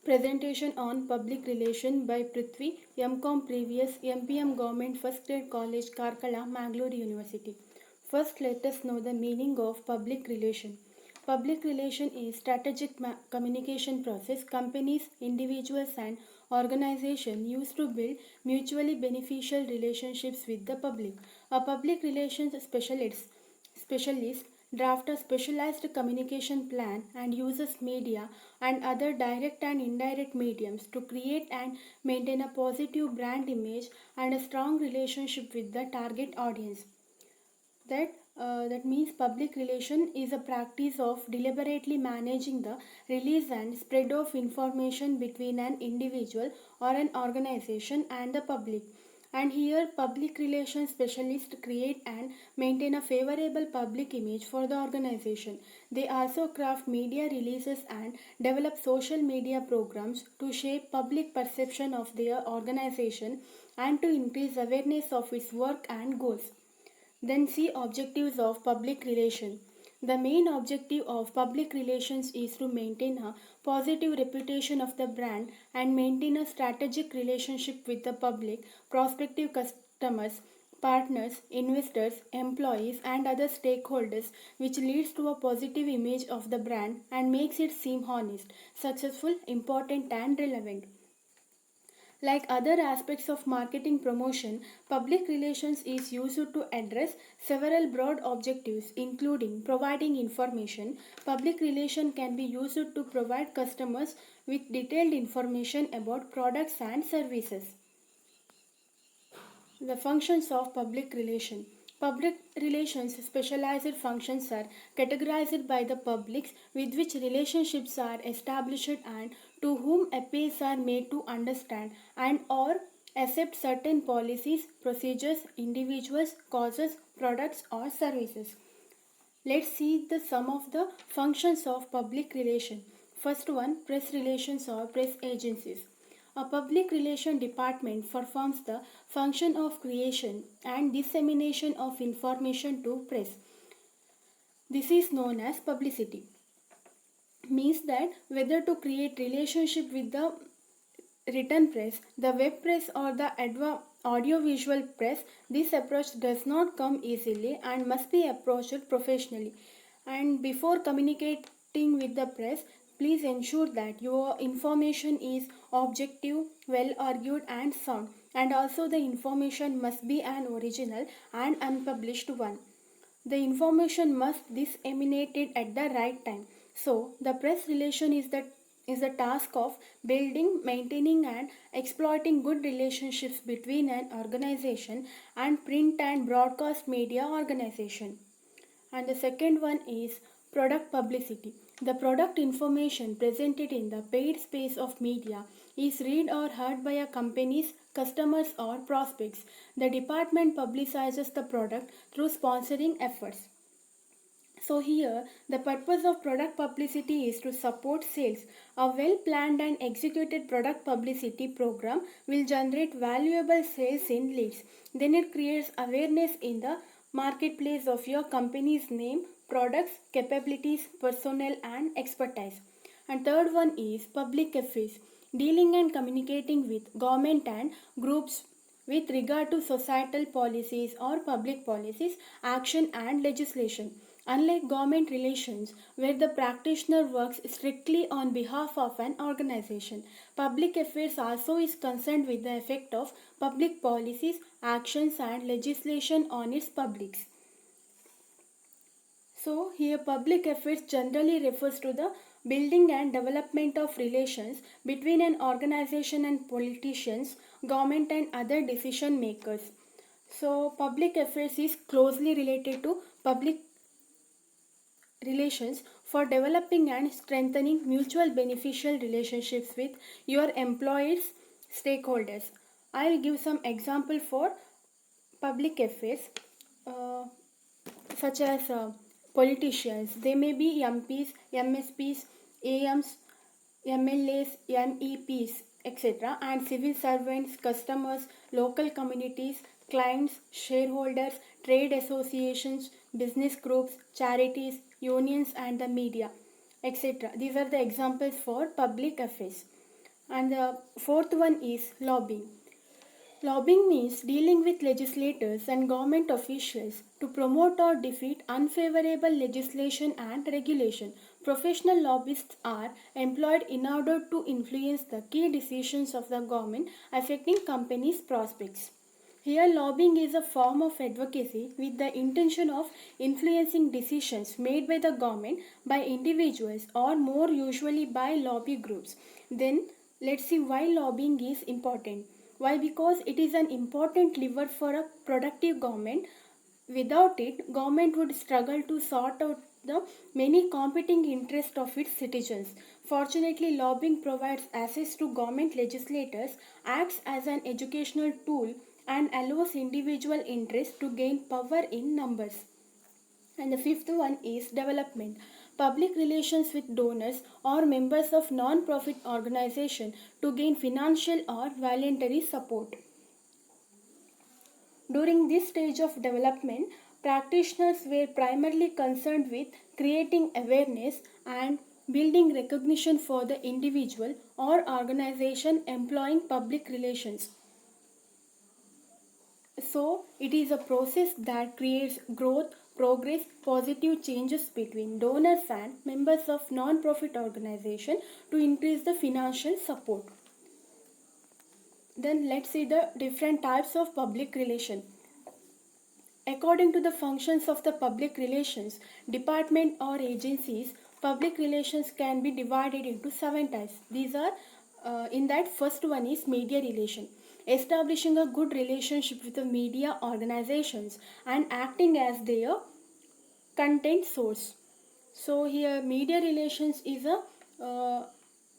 Presentation on Public Relation by Prithvi, MCom previous MPM Government First Grade College, Karkala, Mangalore University. First, let us know the meaning of public relation. Public relation is strategic communication process companies, individuals, and organizations use to build mutually beneficial relationships with the public. A public relations specialist draft a specialized communication plan and uses media and other direct and indirect mediums to create and maintain a positive brand image and a strong relationship with the target audience. That means public relation is a practice of deliberately managing the release and spread of information between an individual or an organization and the public. And here, public relations specialists create and maintain a favorable public image for the organization. They also craft media releases and develop social media programs to shape public perception of their organization and to increase awareness of its work and goals. Then see objectives of public relation. The main objective of public relations is to maintain a positive reputation of the brand and maintain a strategic relationship with the public, prospective customers, partners, investors, employees, and other stakeholders, which leads to a positive image of the brand and makes it seem honest, successful, important, and relevant. Like other aspects of marketing promotion, public relations is used to address several broad objectives, including providing information. Public relation can be used to provide customers with detailed information about products and services. The functions of public relation. Public relations specialized functions are categorized by the publics with which relationships are established and to whom appeals are made to understand and or accept certain policies, procedures, individuals, causes, products or services. Let's see the sum of the functions of public relation. First one, press relations or press agencies. A public relation department performs the function of creation and dissemination of information to press. This is known as publicity. Means that whether to create relationship with the written press, the web press or the audiovisual press, this approach does not come easily and must be approached professionally. And before communicating with the press, please ensure that your information is objective, well argued, and sound. And also, the information must be an original and unpublished one. The information must disseminated at the right time. So, the press relation is the task of building, maintaining, and exploiting good relationships between an organization and print and broadcast media organization. And the second one is product publicity. The product information presented in the paid space of media is read or heard by a company's customers or prospects. The department publicizes the product through sponsoring efforts. So here, the purpose of product publicity is to support sales. A well-planned and executed product publicity program will generate valuable sales in leads. Then it creates awareness in the marketplace of your company's name, products, capabilities, personnel, and expertise. And third one is public affairs, dealing and communicating with government and groups with regard to societal policies or public policies, action, and legislation. Unlike government relations, where the practitioner works strictly on behalf of an organization, public affairs also is concerned with the effect of public policies, actions, and legislation on its publics. So, here public affairs generally refers to the building and development of relations between an organization and politicians, government, and other decision makers. So, public affairs is closely related to public relations for developing and strengthening mutual beneficial relationships with your employees, stakeholders. I'll give some example for public affairs. Uh, Such as politicians. They may be MPs, MSPs, AMs, MLAs, MEPs, etc. and civil servants, customers, local communities, clients, shareholders, trade associations, business groups, charities, unions and the media, etc. These are the examples for public affairs. And the fourth one is lobbying. Lobbying means dealing with legislators and government officials to promote or defeat unfavorable legislation and regulation. Professional lobbyists are employed in order to influence the key decisions of the government affecting companies' prospects. Here, lobbying is a form of advocacy with the intention of influencing decisions made by the government by individuals or more usually by lobby groups. Then, let's see why lobbying is important. Why? Because it is an important lever for a productive government. Without it, government would struggle to sort out the many competing interests of its citizens. Fortunately, lobbying provides access to government legislators, acts as an educational tool, and allows individual interests to gain power in numbers. And the fifth one is development. Public relations with donors or members of non-profit organization to gain financial or voluntary support. During this stage of development, practitioners were primarily concerned with creating awareness and building recognition for the individual or organization employing public relations. So, it is a process that creates growth, progress, positive changes between donors and members of non-profit organization to increase the financial support. Then let's see the different types of public relation. According to the functions of the public relations department or agencies, public relations can be divided into seven types. These are in that first one is media relation. Establishing a good relationship with the media organizations and acting as their content source. So here media relations is a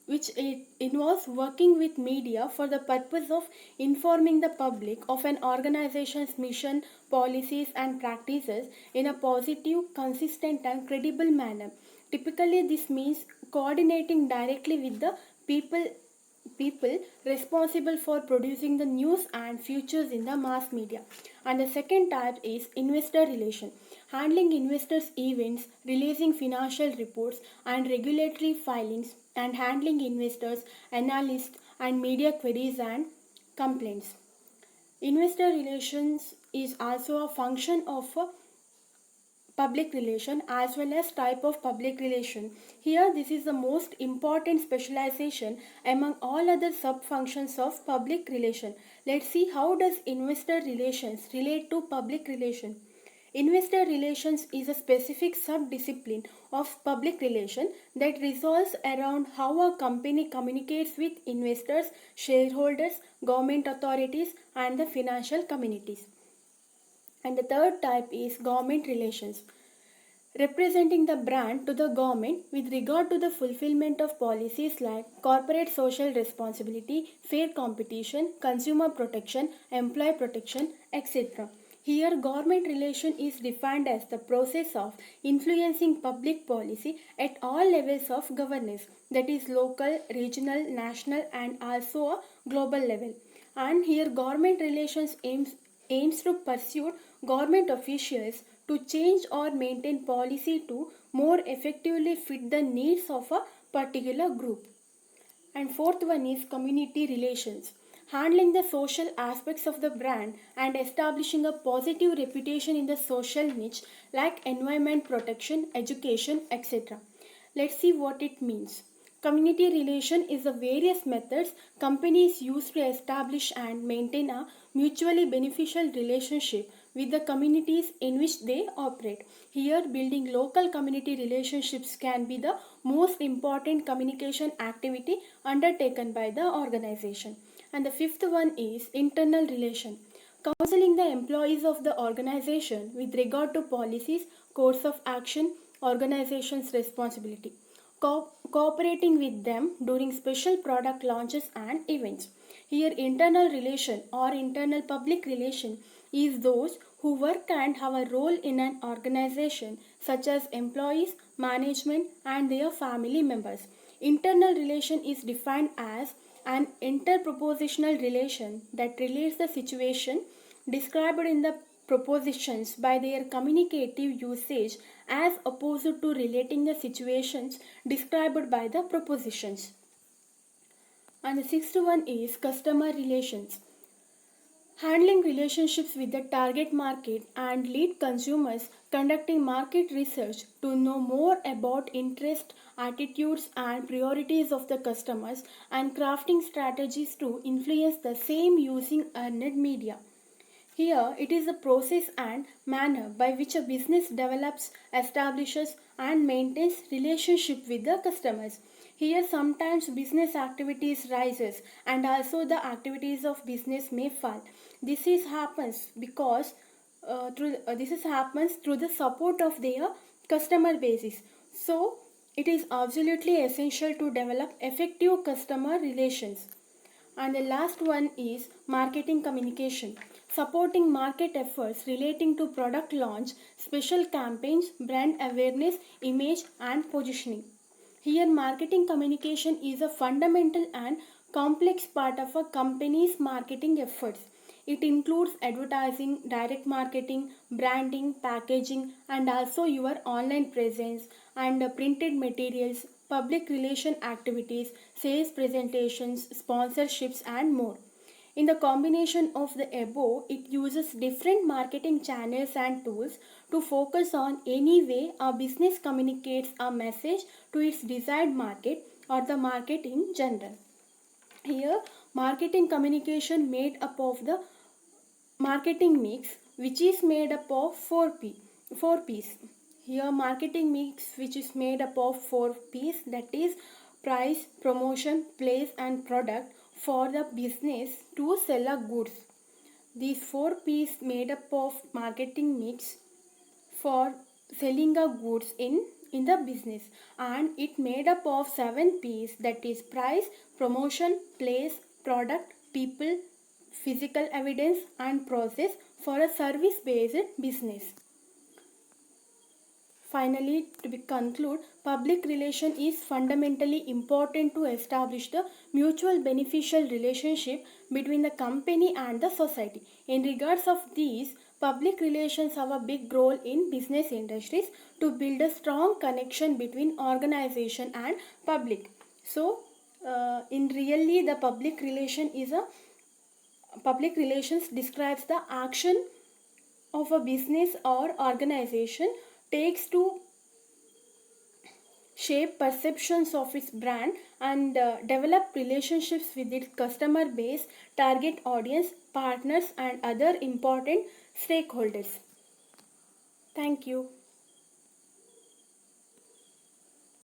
which it involves working with media for the purpose of informing the public of an organization's mission, policies, and practices in a positive, consistent, and credible manner. Typically, this means coordinating directly with the people responsible for producing the news and features in the mass media. And the second type is investor relation, handling investors events, releasing financial reports and regulatory filings, and handling investors analysts and media queries and complaints. Investor relations is also a function of a public relation as well as type of public relation. Here this is the most important specialization among all other sub functions of public relation. Let's see how does investor relations relate to public relation. Investor relations is a specific sub-discipline of public relation that revolves around how a company communicates with investors, shareholders, government authorities, and the financial communities. And the third type is government relations, representing the brand to the government with regard to the fulfillment of policies like corporate social responsibility, fair competition, consumer protection, employee protection, etc. Here, government relation is defined as the process of influencing public policy at all levels of governance, that is local, regional, national, and also a global level. And here, government relations aims to pursue government officials to change or maintain policy to more effectively fit the needs of a particular group. And fourth one is community relations, handling the social aspects of the brand and establishing a positive reputation in the social niche like environment protection, education, etc. Let's see what it means. Community relation is the various methods companies use to establish and maintain a mutually beneficial relationship with the communities in which they operate. Here, building local community relationships can be the most important communication activity undertaken by the organization. And the fifth one is internal relation, counseling the employees of the organization with regard to policies, course of action, organization's responsibility, cooperating with them during special product launches and events. Here, internal relation or internal public relation is those who work and have a role in an organization, such as employees, management, and their family members. Internal relation is defined as an interpropositional relation that relates the situation described in the propositions by their communicative usage as opposed to relating the situations described by the propositions. And the sixth one is customer relations. Handling relationships with the target market and lead consumers, conducting market research to know more about interest, attitudes, and priorities of the customers, and crafting strategies to influence the same using earned media. Here, it is the process and manner by which a business develops, establishes, and maintains relationship with the customers. Here, sometimes business activities rises and also the activities of business may fall. This is happens because this is happens through the support of their customer basis. So, it is absolutely essential to develop effective customer relations. And the last one is marketing communication, supporting market efforts relating to product launch, special campaigns, brand awareness, image, and positioning. Here, marketing communication is a fundamental and complex part of a company's marketing efforts. It includes advertising, direct marketing, branding, packaging, and also your online presence and printed materials, public relation activities, sales presentations, sponsorships, and more. In the combination of the above, it uses different marketing channels and tools to focus on any way a business communicates a message to its desired market or the market in general. Here, marketing communication made up of the marketing mix, which is made up of 4 P's. Here, marketing mix, which is made up of 4 P's, that is price, promotion, place, and product for the business to sell a goods. These 4 P's made up of marketing mix for selling a goods in the business, and it made up of 7 P's, that is price, promotion, place, product, people, physical evidence, and process for a service based business. Finally, to be conclude, public relation is fundamentally important to establish the mutual beneficial relationship between the company and the society. In regards of these, public relations have a big role in business industries to build a strong connection between organization and public. So, in really the public relations describes the action of a business or organization takes to shape perceptions of its brand and develop relationships with its customer base, target audience, partners, and other important stakeholders. Thank you.